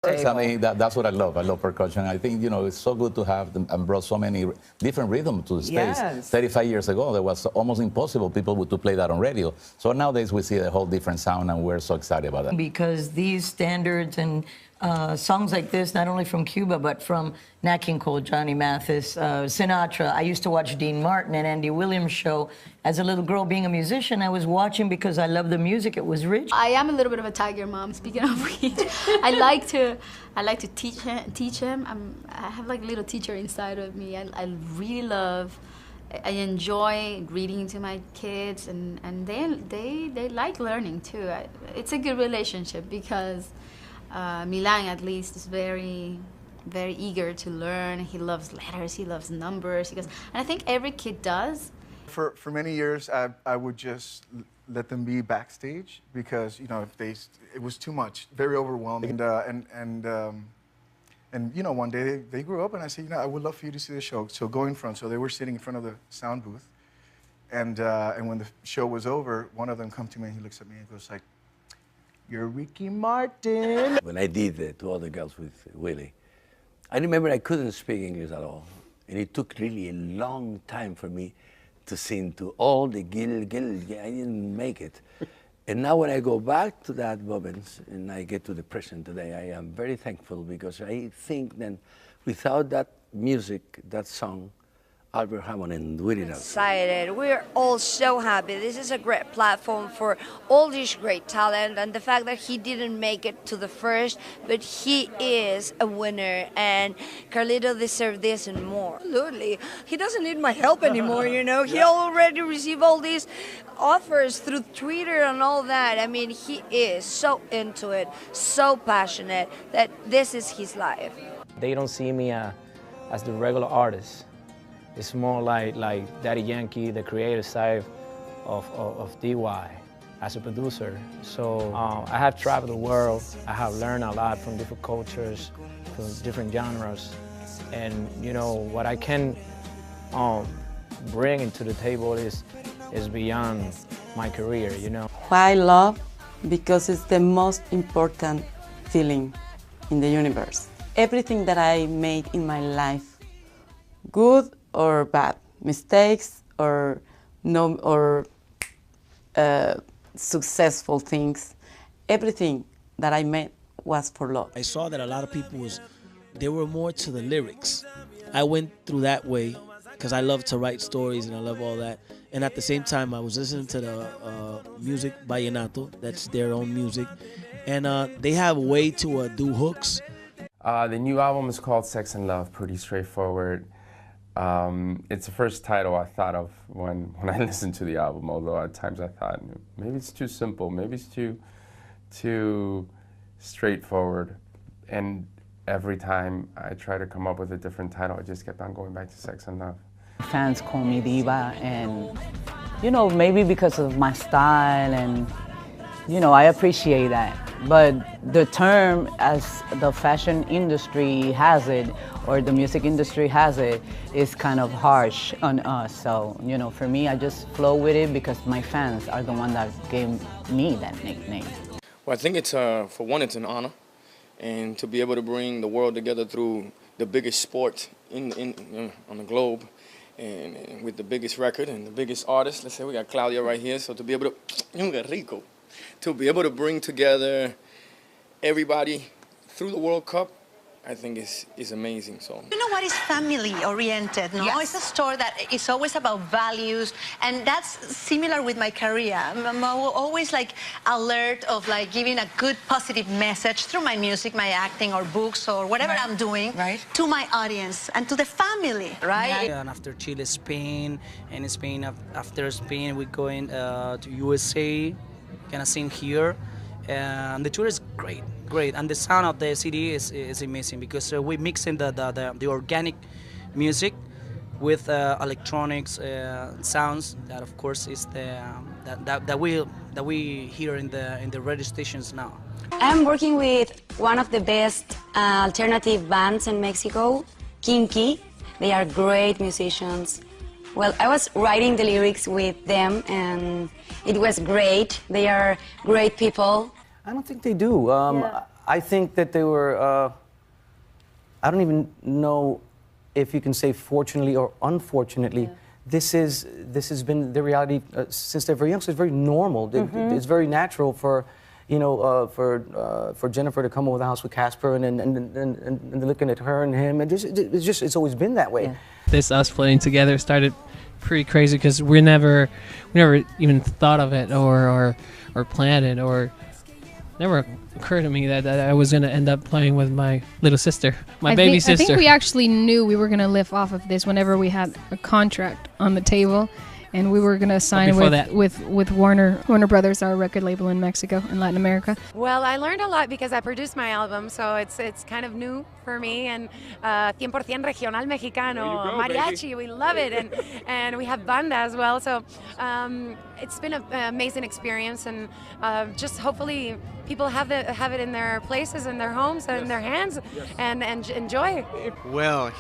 I mean, that's what I love. I love percussion. I think, you know, it's so good to have them and brought so many different rhythms to the space. Yes. 35 years ago, there was almost impossible people to play that on radio. So nowadays we see a whole different sound, and we're so excited about that. Because these standards and songs like this, not only from Cuba, but from Nat King Cole, Johnny Mathis, Sinatra. I used to watch Dean Martin and Andy Williams' show. As a little girl, being a musician, I was watching because I loved the music. It was rich. I am a little bit of a tiger mom, speaking of which. I like to teach him. I have like a little teacher inside of me. I really love, I enjoy reading to my kids, and they like learning too. It's a good relationship because Milan, at least, is very eager to learn. He loves letters, he loves numbers, and I think every kid does. For many years, I would just let them be backstage because, you know, it was too much, very overwhelming. And you know, one day they grew up, and I said, you know, I would love for you to see the show. So go in front. So they were sitting in front of the sound booth, and when the show was over, one of them come to me and he looks at me and goes like, "You're Ricky Martin." When I did Two Other Girls with Willie, I remember I couldn't speak English at all. And it took really a long time for me to sing to all the gil. I didn't make it. And now when I go back to that moment and I get to the present today, I am very thankful because I think that without that music, that song, Albert Hammond and Willie Nelson. Excited. We're all so happy. This is a great platform for all this great talent, and the fact that he didn't make it to the first, but he is a winner, and Carlito deserves this and more. Absolutely. He doesn't need my help anymore, you know. He already received all these offers through Twitter and all that. I mean, he is so into it, so passionate that this is his life. They don't see me as the regular artist. It's more like Daddy Yankee, the creative side of DY as a producer. So I have traveled the world. I have learned a lot from different cultures, from different genres. And you know, what I can bring into the table is beyond my career, you know. Why love? Because it's the most important feeling in the universe. Everything that I made in my life, good or bad, mistakes or successful things, everything that I made was for love. I saw that a lot of people they were more to the lyrics. I went through that way because I love to write stories and I love all that. And at the same time, I was listening to the music vallenato, that's their own music. And they have a way to do hooks. The new album is called Sex and Love, pretty straightforward. It's the first title I thought of when I listened to the album, although at times I thought, maybe it's too simple, maybe it's too straightforward. And every time I try to come up with a different title, I just kept on going back to Sex and Love. Fans call me diva, and you know, maybe because of my style, and you know, I appreciate that. But the term, as the fashion industry has it, or the music industry has it, is kind of harsh on us. So, you know, for me, I just flow with it because my fans are the one that gave me that nickname. Well, I think it's, for one, it's an honor. And to be able to bring the world together through the biggest sport on the globe, and with the biggest record and the biggest artist. Let's say we got Claudia right here. So to be able to bring together everybody through the World Cup, I think is amazing. So you know what is family oriented, no? Yes. It's a store that is always about values, and that's similar with my career. I'm always like alert of like giving a good positive message through my music, my acting, or books, or whatever I'm doing to my audience and to the family, right? And after Chile, Spain, and in Spain, after Spain, we're going to USA, gonna sing here. And the tour is great, and the sound of the CD is amazing because we mix in the organic music with electronics sounds that, of course, is that we hear in the radio stations now. I'm working with one of the best alternative bands in Mexico, Kinky. They are great musicians. Well, I was writing the lyrics with them, and it was great. They are great people. I don't think they do. I think that they were, I don't even know if you can say fortunately or unfortunately, this has been the reality since they're very young, so it's very normal. It's very natural for, you know, for Jennifer to come over the house with Casper and looking at her and him, and it's always been that way. Yeah. This us playing together started pretty crazy because we never even thought of it or planned it, or never occurred to me that I was going to end up playing with my little sister, my baby sister. I think we actually knew we were going to live off of this whenever we had a contract on the table, and we were going to sign with Warner Brothers, our record label in Mexico and Latin America. Well, I learned a lot because I produced my album, so it's kind of new for me, and 100% regional mexicano, mariachi, we love it, and we have banda as well, so it's been an amazing experience, and just hopefully people have it in their places, in their homes, and in their hands, and enjoy. Well,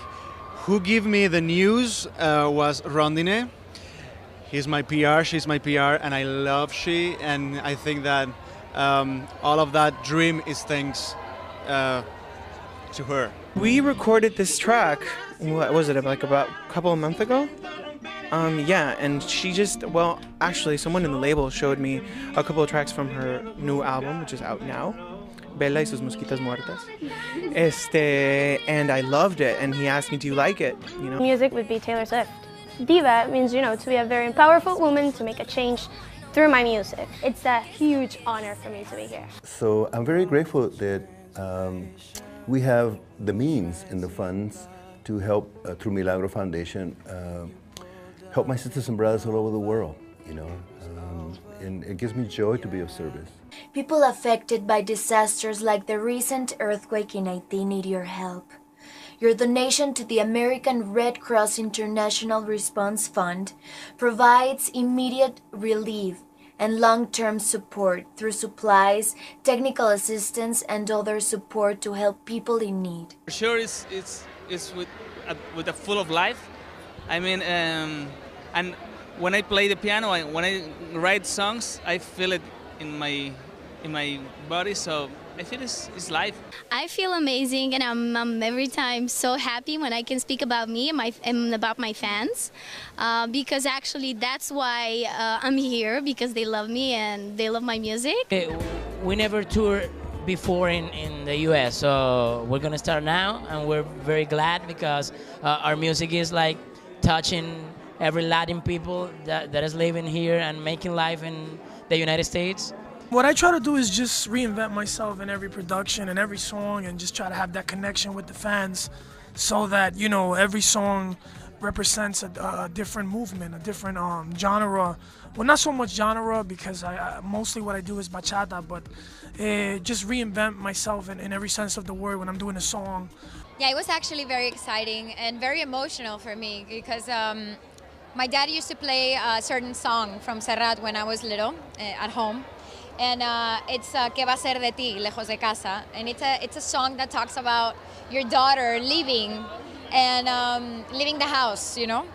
who gave me the news was Rondine. He's my PR, she's my PR, and I love she, and I think that all of that dream is thanks to her. We recorded this track, what was it, like about a couple of months ago? Yeah, and she just, well, actually someone in the label showed me a couple of tracks from her new album, which is out now, Bella y sus mosquitas muertas. And I loved it, and he asked me, do you like it? You know? Music would be Taylor Swift. Diva means, you know, to be a very powerful woman, to make a change through my music. It's a huge honor for me to be here. So I'm very grateful that we have the means and the funds to help, through Milagro Foundation, help my sisters and brothers all over the world, you know, and it gives me joy to be of service. People affected by disasters like the recent earthquake in Haiti need your help. Your donation to the American Red Cross International Response Fund provides immediate relief and long-term support through supplies, technical assistance, and other support to help people in need. For sure, it's with a full of life. I mean, and when I play the piano, when I write songs, I feel it in my body. So I feel it's life. I feel amazing, and I'm every time so happy when I can speak about me and about my fans, because actually that's why I'm here, because they love me and they love my music. We never toured before in the US, so we're gonna start now, and we're very glad because our music is like touching every Latin people that is living here and making life in the United States. What I try to do is just reinvent myself in every production and every song, and just try to have that connection with the fans, so that, you know, every song represents a different movement, a different genre. Well, not so much genre, because I mostly what I do is bachata, but just reinvent myself in every sense of the word when I'm doing a song. Yeah, it was actually very exciting and very emotional for me, because my dad used to play a certain song from Serrat when I was little at home. And it's ¿Qué va a ser de ti, lejos de casa? And it's a song that talks about your daughter leaving and leaving the house, you know?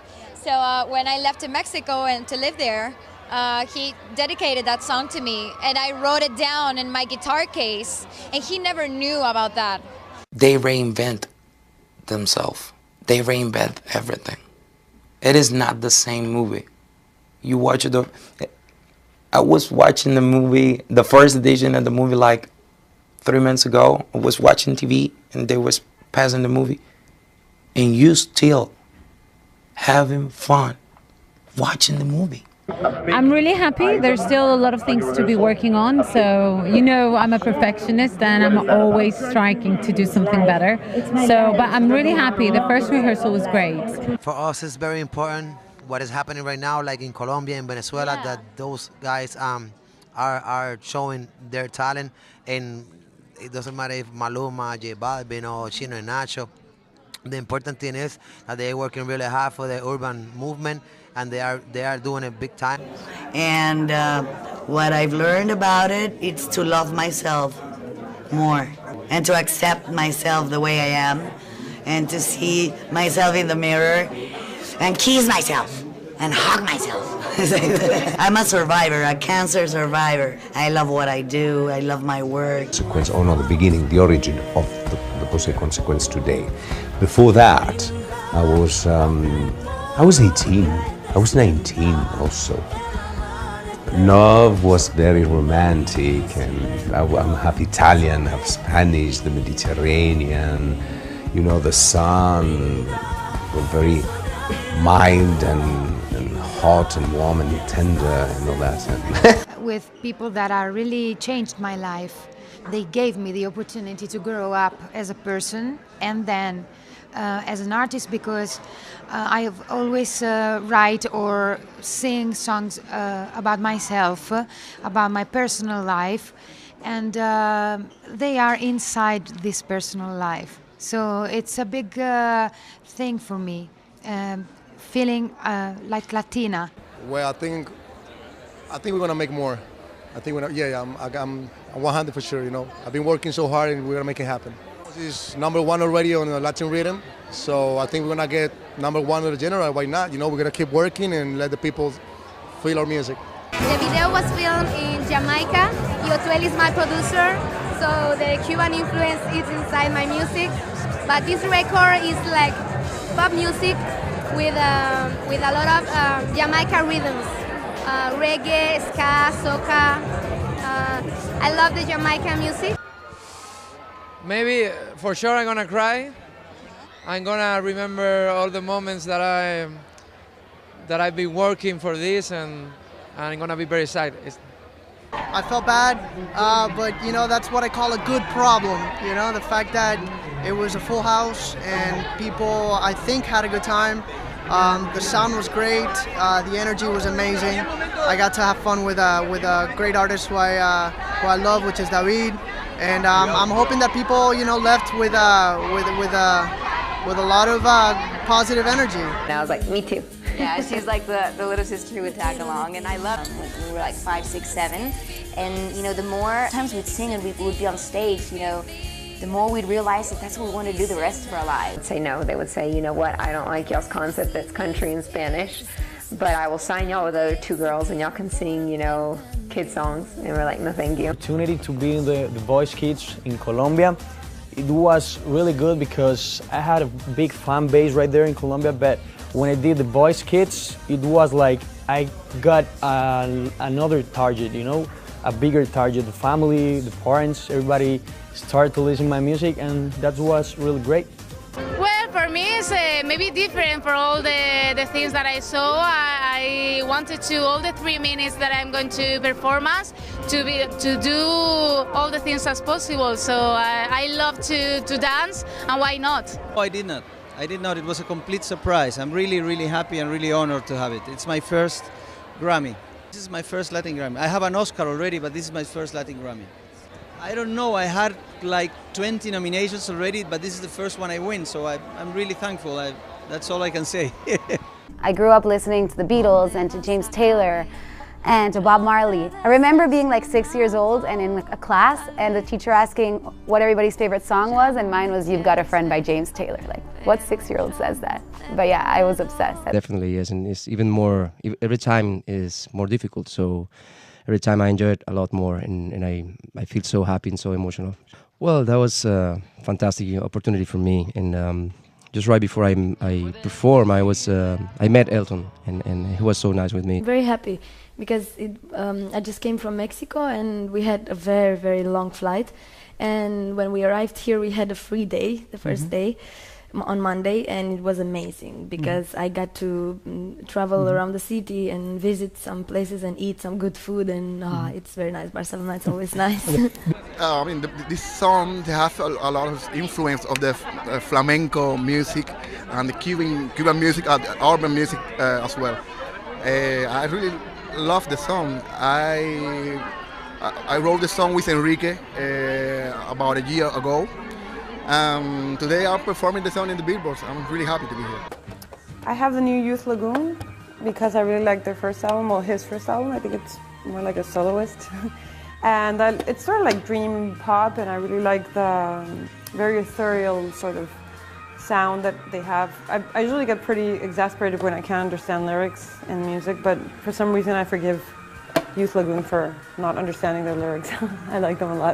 So when I left to Mexico and to live there, he dedicated that song to me, and I wrote it down in my guitar case, and he never knew about that. They reinvent themselves. They reinvent everything. It is not the same movie. You watch it. I was watching the movie, the first edition of the movie, like 3 months ago. I was watching TV, and they was passing the movie, and you still having fun watching the movie. I'm really happy. There's still a lot of things to be working on. So, you know, I'm a perfectionist, and I'm always striking to do something better. So, but I'm really happy. The first rehearsal was great. For us, it's very important what is happening right now, like in Colombia and Venezuela, that those guys are showing their talent, and it doesn't matter if Maluma, J Balvin, or Chino and Nacho. The important thing is that they're working really hard for the urban movement, and they are doing it big time. And what I've learned about it, it's to love myself more, and to accept myself the way I am, and to see myself in the mirror and kiss myself and hug myself. I'm a survivor, a cancer survivor. I love what I do. I love my work. Consequence, oh no, the beginning, the origin of the Pose Consequence today. Before that, I was 18. I was 19 also. Love was very romantic, and I'm half Italian, half Spanish, the Mediterranean, you know, the sun, were very mild and hot and warm and tender and all that. With people that are really changed my life. They gave me the opportunity to grow up as a person and then as an artist, because I have always write or sing songs about myself, about my personal life, and they are inside this personal life. So it's a big thing for me, feeling like Latina. Well, I think we're gonna make more. I think I'm 100 for sure. You know, I've been working so hard, and we're gonna make it happen. This is #1 already on the Latin rhythm, so I think we're gonna get #1 in the general. Why not? You know, we're gonna keep working and let the people feel our music. The video was filmed in Jamaica. Yotuel is my producer, so the Cuban influence is inside my music. But this record is like pop music with a lot of Jamaica rhythms, reggae, ska, soca. I love the Jamaican music. Maybe for sure I'm gonna cry. I'm gonna remember all the moments that I've been working for this, and I'm gonna be very excited. I felt bad, but you know, that's what I call a good problem. You know, the fact that it was a full house and people, I think, had a good time. The sound was great. The energy was amazing. I got to have fun with a great artist who I love, which is David. And I'm hoping that people, you know, left with a lot of positive energy. And I was like, me too. Yeah, she's like the little sister who would tag along, and I love it. We were like 5, 6, 7, and you know, the more times we'd sing and we would be on stage, you know, the more we'd realize that that's what we want to do the rest of our lives. I'd say no. They would say, you know what, I don't like y'all's concept that's country and Spanish, but I will sign y'all with the other 2 girls and y'all can sing, you know, kid songs. And we're like, no thank you. Opportunity to be in the Voice Kids in Colombia. It was really good because I had a big fan base right there in Colombia, but when I did the Voice Kids, it was like I got another target, you know, a bigger target, the family, the parents, everybody started to listen to my music, and that was really great. Well, for me, it's maybe different for all the things that I saw. I wanted to, all the 3 minutes that I'm going to performance, to do all the things as possible. So I love to dance, and why not? Oh, I did not. It was a complete surprise. I'm really, really happy and really honored to have it. It's my first Grammy. This is my first Latin Grammy. I have an Oscar already, but this is my first Latin Grammy. I don't know, I had like 20 nominations already, but this is the first one I win, so I'm really thankful. That's all I can say. I grew up listening to the Beatles and to James Taylor and to Bob Marley. I remember being like 6 years old and in a class and the teacher asking what everybody's favorite song was, and mine was You've Got a Friend by James Taylor. Like, what 6-year-old says that? But yeah, I was obsessed. Definitely is, and it's even more, every time is more difficult, so every time I enjoy it a lot more, and I feel so happy and so emotional. Well, that was a fantastic opportunity for me, and just right before I perform, I met Elton, and he was so nice with me. Very happy, because I just came from Mexico, and we had a very, very long flight, and when we arrived here, we had a free day, the first day, on Monday, and it was amazing because I got to travel around the city and visit some places and eat some good food, and it's very nice. Barcelona is always nice. I mean, this song has a lot of influence of the flamenco music and the Cuban music, urban music as well. I really love the song. I wrote the song with Enrique about a year ago. Today I'm performing the song in the billboards. I'm really happy to be here. I have the new Youth Lagoon because I really like their first album, well, his first album. I think it's more like a soloist. And it's sort of like dream pop, and I really like the very ethereal sort of sound that they have. I usually get pretty exasperated when I can't understand lyrics in music, but for some reason I forgive Youth Lagoon for not understanding their lyrics. I like them a lot.